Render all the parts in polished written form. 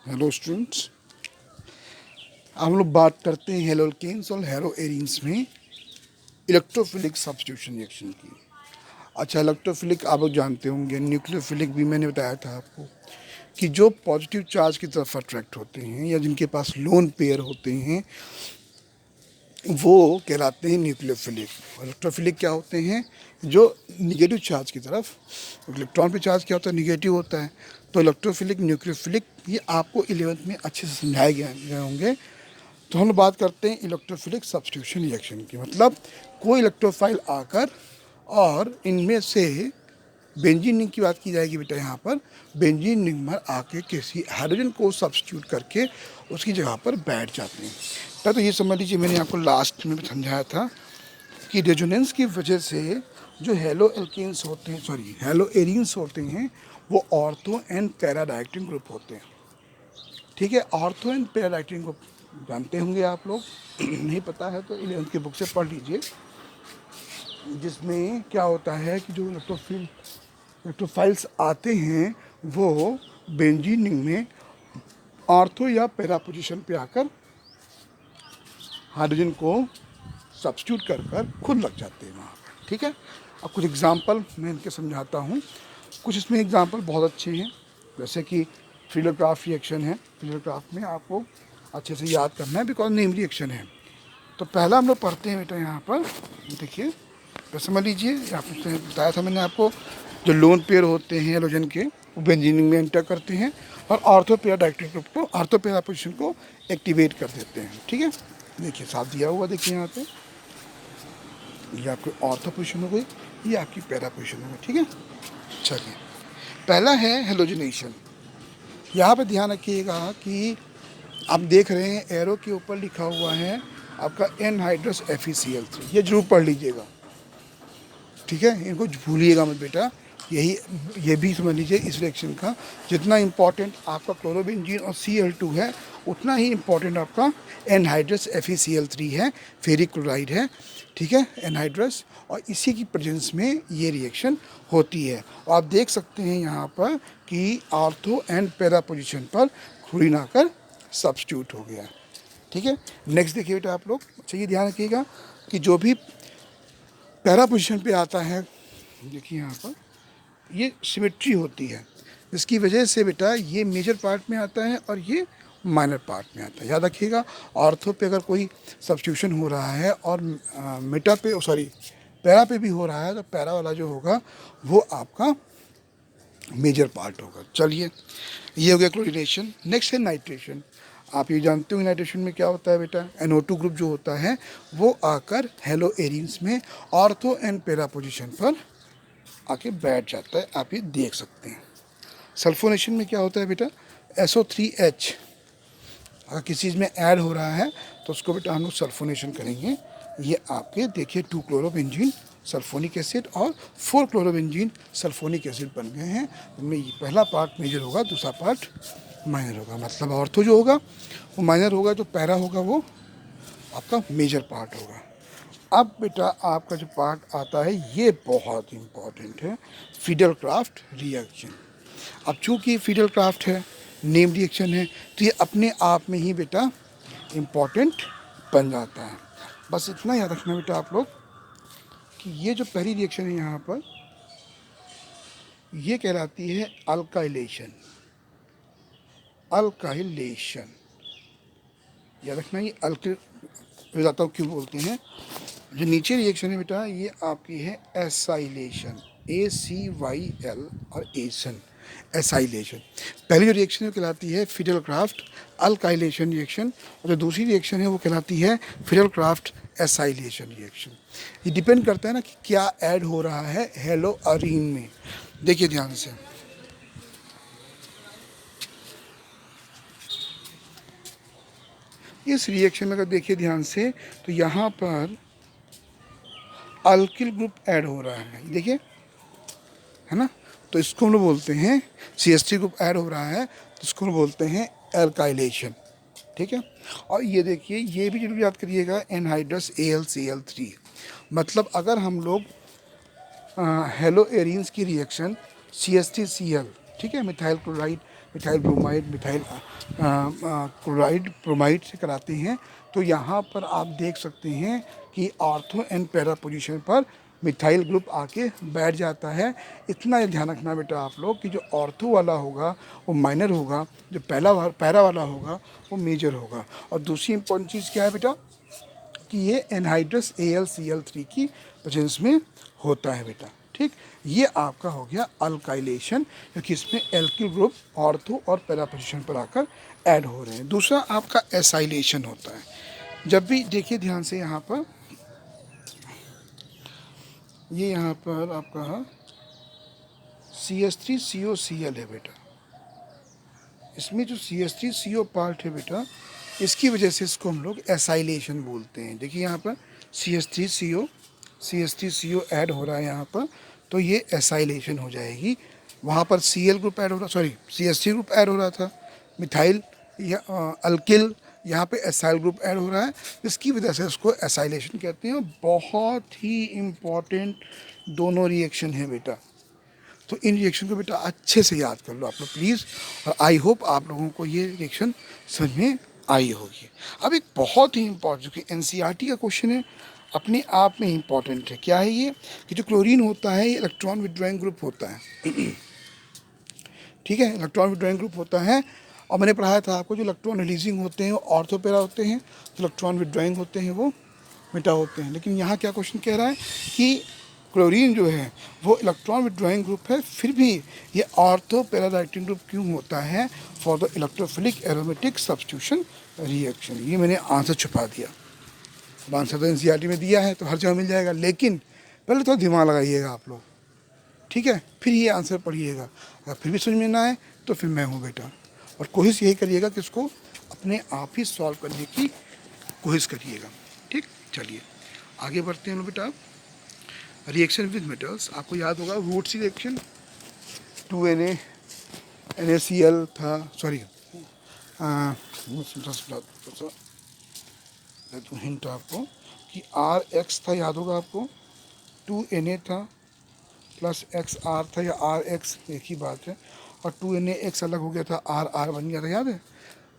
Hello students, हम लोग बात करते हैं हेलो एल्केन्स और हेलो एरीन्स में इलेक्ट्रोफिलिक सब्स्टिट्यूशन रिएक्शन की। अच्छा, इलेक्ट्रोफिलिक आप लोग जानते होंगे, न्यूक्लियोफिलिक भी मैंने बताया था आपको कि जो पॉजिटिव चार्ज की तरफ अट्रैक्ट होते हैं या जिनके पास लोन पेयर होते हैं वो कहलाते हैं न्यूक्लियोफिलिक। इलेक्ट्रोफिलिक क्या होते हैं? जो निगेटिव चार्ज की तरफ, इलेक्ट्रॉन पे चार्ज क्या होता है? निगेटिव होता है। तो इलेक्ट्रोफिलिक, न्यूक्लियोफिलिक, ये आपको 11th में अच्छे से समझाए गए होंगे। तो हम बात करते हैं इलेक्ट्रोफिलिक सब्स्टिट्यूशन रिएक्शन की। मतलब कोई इलेक्ट्रोफाइल आकर और इनमें से बेंजीन रिंग की बात की जाएगी बेटा। यहाँ पर बेंजीन रिंग में आके किसी हाइड्रोजन को सब्स्टिट्यूट करके उसकी जगह पर बैठ जाते हैं। तो ये समझ लीजिए, मैंने आपको लास्ट में समझाया था कि रेजोनेंस की वजह से जो हेलो एल्केन्स होते हैं, सॉरी हेलो एरीन्स होते हैं, वो ortho and para directing group होते हैं। ठीक है, ortho and para directing group जानते होंगे आप लोग। नहीं पता है तो 11th की बुक से पढ़ लीजिए, जिसमें क्या होता है कि जो इलेक्ट्रोफाइल्स आते हैं वो बेंजीन रिंग में ऑर्थो या पैरा पोजीशन पे आकर हाइड्रोजन को सब्स्टिट्यूट कर खुद लग जाते हैं वहाँ पर। ठीक है, अब कुछ एग्जांपल मैं इनके समझाता हूँ। कुछ इसमें एग्जांपल बहुत अच्छे हैं, जैसे कि फिडलक्राफ्ट रिएक्शन है। फिडलक्राफ्ट में आपको अच्छे से याद करना है बिकॉज नेम रिएक्शन है। तो पहला हम लोग पढ़ते हैं बेटा, यहाँ पर देखिए, तो समझ लीजिए, आपसे बताया था मैंने आपको, जो लोन पेयर होते हैं हेलोजन के वो बेंजीन रिंग में एंटर करते हैं और ऑर्थो पैरा डायरेक्टिंग ग्रुप को, ऑर्थो पैरा पोजीशन को एक्टिवेट कर देते हैं। ठीक है, देखिए साफ दिया हुआ, देखिए यहाँ पे ये आपकी ऑर्थो पोजीशन हो गई, ये आपकी पैरा पोजीशन हो गई। ठीक है, चलिए पहला है हेलोजनेशन। यहाँ पे ध्यान रखिएगा कि आप देख रहे हैं एरो के ऊपर लिखा हुआ है आपका एनहाइड्रस FeCl3, ये जरूर पढ़ लीजिएगा। ठीक है, इनको भूलिएगा मत बेटा। ये भी समझ लीजिए, इस रिएक्शन का जितना इम्पोर्टेंट आपका क्लोरोबेंजीन और Cl2 है, उतना ही इम्पोर्टेंट आपका एनहाइड्रस FeCl3 है, फेरिक क्लोराइड है। ठीक है, एनहाइड्रस, और इसी की प्रेजेंस में ये रिएक्शन होती है। और आप देख सकते हैं यहाँ पर कि ऑर्थो एंड पैरा पोजीशन पर क्लोरीन आकर सब्स्टिट्यूट हो गया। ठीक है, नेक्स्ट देखिए बेटा आप लोग। अच्छा, ये ध्यान रखिएगा कि जो भी पैरा पोजीशन पे आता है, देखिए यहाँ पर ये सिमेट्री होती है, जिसकी वजह से बेटा ये मेजर पार्ट में आता है और ये माइनर पार्ट में आता है। याद रखिएगा, ऑर्थो पे अगर कोई सब्स्टिट्यूशन हो रहा है और मेटा पे, सॉरी पैरा पे भी हो रहा है, तो पैरा वाला जो होगा वो आपका मेजर पार्ट होगा। चलिए, ये हो गया क्लोरीनेशन। नेक्स्ट है नाइट्रेशन। आप ये जानते हो नाइट्रेशन में क्या होता है बेटा? NO2 ग्रुप जो होता है वो आकर हेलो एरीन्स में ऑर्थो एंड पैरा पोजीशन पर आके बैठ जाता है, आप ये देख सकते हैं। सल्फोनेशन में क्या होता है बेटा? SO3H अगर किसी चीज़ में ऐड हो रहा है तो उसको बेटा हम लोग सल्फोनेशन करेंगे। ये आपके देखिए 2 क्लोरोबेंजीन सल्फोनिक एसिड और 4 क्लोरोबेंजीन सल्फोनिक एसिड बन गए हैं। उनमें पहला पार्ट मेजर होगा, दूसरा पार्ट माइनर होगा। मतलब ऑर्थो जो होगा वो माइनर होगा, जो पैरा होगा वो आपका मेजर पार्ट होगा। अब बेटा आपका जो पार्ट आता है ये बहुत इम्पॉर्टेंट है, फिडलक्राफ्ट रिएक्शन। अब चूँकि फिडलक्राफ्ट है, नेम रिएक्शन है, तो ये अपने आप में ही बेटा इम्पॉर्टेंट बन जाता है। बस इतना याद रखना बेटा आप लोग कि ये जो पहली रिएक्शन है यहाँ पर, ये कहलाती है अल्काइलेशन। अल्काइलेशन याद रखना, ये अल्किल बताता हूँ क्यों बोलते हैं। जो नीचे रिएक्शन है बेटा ये आपकी है एसाइलेशन, ACYL और एसन, एसाइलेशन। पहली जो रिएक्शन है वो कहलाती है फिडलक्राफ्ट अल्काइलेशन रिएक्शन, और जो दूसरी रिएक्शन है वो कहलाती है फिडलक्राफ्ट एसाइलेशन रिएक्शन। ये डिपेंड करता है ना कि क्या ऐड हो रहा है हेलो अरीन में। देखिए ध्यान से, इस रिएक्शन में अगर देखिए ध्यान से तो यहाँ पर अल्किल ग्रुप ऐड हो रहा है, देखिए, है ना। तो इसको हम लोग बोलते हैं, CH3 ग्रुप ऐड हो रहा है तो इसको हम लोग बोलते हैं एल्काइलेशन। ठीक है, और ये देखिए, ये भी जरूर याद करिएगा, एनहाइड्रस AlCl3। मतलब अगर हम लोग हेलो एरीन्स की रिएक्शन CH3Cl, ठीक है, methyl chloride methyl bromide, methyl chloride, bromide से कराते हैं। तो यहाँ पर आप देख सकते हैं कि ऑर्थो एंड पैरा पोजीशन पर मिथाइल ग्रुप आके बैठ जाता है। इतना ध्यान रखना बेटा आप लोग कि जो ऑर्थो वाला होगा वो माइनर होगा, जो पैरा वाला होगा वो मेजर होगा। और दूसरी इंपॉर्टेंट चीज़ क्या है बेटा कि ये एनहाइड्रस AlCl3 की प्रेजेंस में होता है बेटा। ठीक, ये आपका हो गया अल्काइलेशन, क्योंकि इसमें एल्किल ग्रुप ऑर्थो और पैरा पोजीशन पर आकर ऐड हो रहे हैं। दूसरा आपका एसाइलेशन होता है। जब भी देखिए ध्यान से यहाँ पर, ये यहाँ पर आपका CH3COCl है बेटा। इसमें जो CH3CO पार्ट है बेटा, इसकी वजह से इसको हम लोग एसाइलेशन बोलते हैं। देखिए यहाँ पर CH3CO ऐड हो रहा है यहाँ पर, तो ये एसाइलेशन हो जाएगी। वहाँ पर Cl ग्रुप ऐड हो रहा, सॉरी CH3 ग्रुप ऐड हो रहा था, मिथाइल या अल्किल, यहाँ पे एसाइल ग्रुप ऐड हो रहा है, इसकी वजह से उसको एसाइलेशन कहते हैं। बहुत ही इम्पॉर्टेंट दोनों रिएक्शन है बेटा। तो इन रिएक्शन को बेटा अच्छे से याद कर लो आप लोग प्लीज़, और आई होप आप लोगों को ये रिएक्शन समझ में आई होगी। अब एक बहुत ही इम्पॉर्टेंट, जो कि NCERT का क्वेश्चन है, अपने आप में इम्पॉर्टेंट है। क्या है ये कि जो क्लोरीन होता है ये इलेक्ट्रॉन विड्रॉइंग ग्रुप होता है। ठीक है, इलेक्ट्रॉन विड्रॉइंग ग्रुप होता है। और मैंने पढ़ाया था आपको जो इलेक्ट्रॉन रिलीजिंग होते हैं वो ऑर्थो पैरा होते हैं, जो इलेक्ट्रॉन विड्रॉइंग होते हैं वो मेटा होते हैं। लेकिन यहाँ क्या क्वेश्चन कह रहा है कि क्लोरीन जो है वो इलेक्ट्रॉन विड्रॉइंग ग्रुप है, फिर भी ये ऑर्थो पैरा राइटिंग ग्रुप क्यों होता है? For the electrophilic aromatic substitution reaction. ये मैंने आंसर छुपा दिया। अब आंसर तो NCERT में दिया है तो हर जगह मिल जाएगा, लेकिन पहले थोड़ा दिमाग लगाइएगा आप लोग, ठीक है, फिर ये आंसर पढ़िएगा। अगर फिर भी समझ में ना आए तो फिर मैं हूँ बेटा। और कोशिश यही करिएगा कि इसको अपने आप ही सॉल्व करने की कोशिश करिएगा। ठीक, चलिए आगे बढ़ते हैं बेटा। रिएक्शन विद मेटल्स, आपको याद होगा वुड्स रिएक्शन, 2Na NaCl था, सॉरी हिंट आपको कि RX था, याद होगा आपको, 2Na था प्लस XR था, या RX एक ही बात है, और 2NaX अलग हो गया था, RR बन गया था, याद है?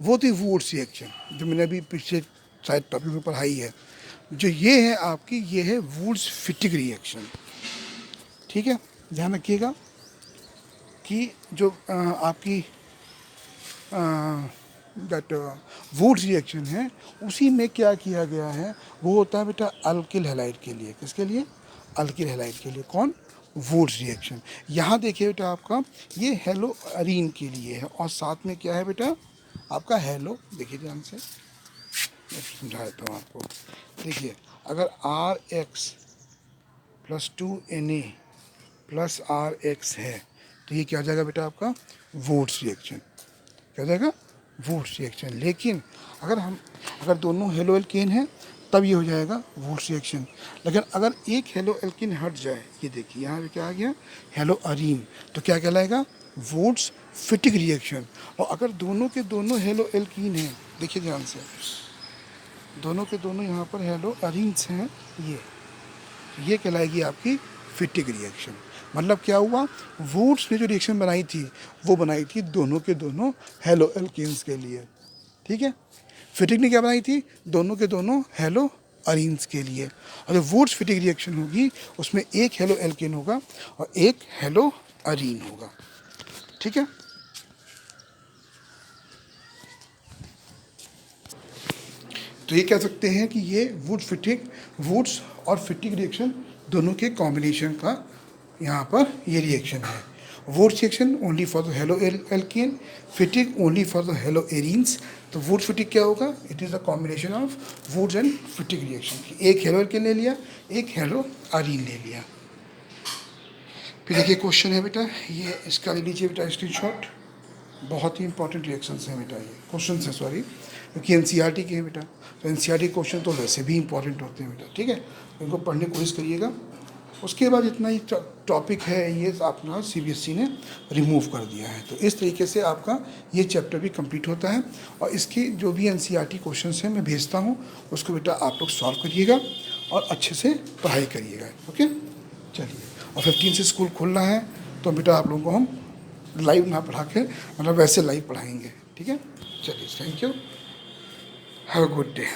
वो थी वुड्स रिएक्शन जो मैंने अभी पिछले शायद टॉपिक में पढ़ाई है। जो ये है आपकी, ये है वुड्स फिटिक रिएक्शन। ठीक है, ध्यान रखिएगा कि जो आपकी दैट वुड्स रिएक्शन है उसी में क्या किया गया है, वो होता है बेटा अल्किल हैलाइड के लिए। किसके लिए? अल्किल हैलाइड के लिए। कौन? Wurtz reaction. यहाँ देखिए बेटा आपका ये हेलो अरीन के लिए है, और साथ में क्या है बेटा आपका हेलो, देखिए ध्यान से मैं समझा देता हूँ आपको। देखिए अगर RX plus 2Na plus RX है तो ये क्या हो जाएगा बेटा आपका वुड्स रिएक्शन। क्या हो जाएगा? Wurtz reaction. लेकिन अगर दोनों हेलो एल्केन हैं तब ये हो जाएगा वुड्स रिएक्शन। लेकिन अगर एक हेलो एल्केन हट जाए, ये देखिए यहाँ पे क्या आ गया हेलो अरीन, तो क्या कहलाएगा? Wurtz Fittig reaction. और अगर दोनों के दोनों हेलो एल्कीन हैं, देखिए ध्यान से, दोनों के दोनों यहाँ पर हेलो अरीन्स हैं, ये कहलाएगी आपकी फिटिक रिएक्शन। मतलब क्या हुआ, वुड्स ने जो रिएक्शन बनाई थी वो बनाई थी दोनों के दोनों हेलो एल्केन्स के लिए। ठीक है, फिटिक ने क्या बनाई थी? दोनों के दोनों हेलो अरीन्स के लिए। और जो वुड्स फिटिक रिएक्शन होगी उसमें एक हेलो एल्केन होगा और एक हेलो अरीन होगा। ठीक है, तो ये कह सकते हैं कि ये वुड्स और फिटिक रिएक्शन दोनों के कॉम्बिनेशन का यहाँ पर ये रिएक्शन है। Wurtz reaction only for the halo alkane, Fittig only for the halo arenes. तो वुड फिटिक क्या होगा? It is the combination of Wurtz and Fittig reaction. एक हेलो एल्केन ले लिया, एक हेलो अरीन ले लिया। फिर देखिए क्वेश्चन है बेटा, ये इसका ले लीजिए बेटा स्क्रीनशॉट। बहुत ही इंपॉर्टेंट रिएक्शंस हैं बेटा, ये क्वेश्चन है सॉरी, क्योंकि NCERT के हैं बेटा। तो NCERT क्वेश्चन तो वैसे भी इंपॉर्टेंट होते हैं बेटा। ठीक है, इनको पढ़ने की कोशिश करिएगा। उसके बाद इतना ही टॉपिक है ये अपना CBSE ने रिमूव कर दिया है। तो इस तरीके से आपका ये चैप्टर भी कंप्लीट होता है। और इसके जो भी NCERT क्वेश्चंस हैं मैं भेजता हूँ, उसको बेटा आप लोग सॉल्व करिएगा और अच्छे से पढ़ाई करिएगा। ओके, चलिए। और 15 से स्कूल खुल रहा है तो बेटा आप लोगों को हम लाइव ना पढ़ा के मतलब वैसे लाइव पढ़ाएंगे, ठीक है। चलिए, thank you, have a good day.